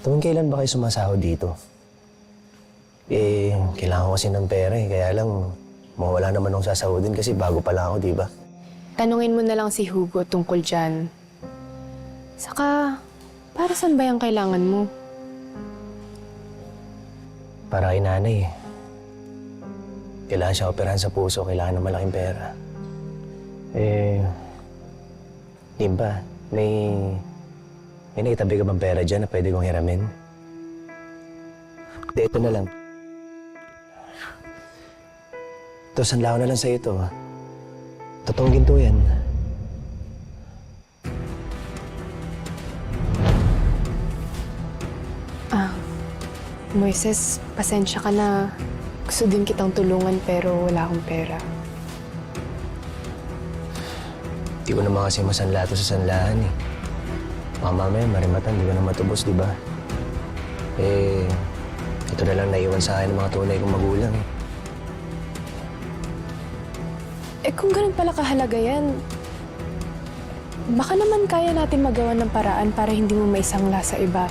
Tuwing kailan ba kayo sumasahod dito? Kailangan ko kasi ng pera eh. Kaya lang, mawala naman akong sasahodin kasi bago pa lang ako, di ba? Tanungin mo na lang si Hugo tungkol dyan. Saka, para saan ba yung kailangan mo? Para kay nanay eh. Kailangan siya operahan sa puso, kailangan ng malaking pera. Dimpa, may naitabi ka bang pera dyan na pwede kong hiramin? Hindi, ito na lang. Ito, sanla ko na lang sa'yo ito. Totoong ginto yan. Moises, pasensya ka na. Gusto din kitang tulungan pero wala akong pera. Di ko naman kasi masanla ito sa sanlahan eh. Baka mamaya marimatan, di ko na matubos, di ba? Ito na lang naiwan sa akin ng mga tunay kong magulang eh. Kung ganun pala kahalaga yan, baka naman kaya natin magawa ng paraan para hindi mo maisangla sa iba.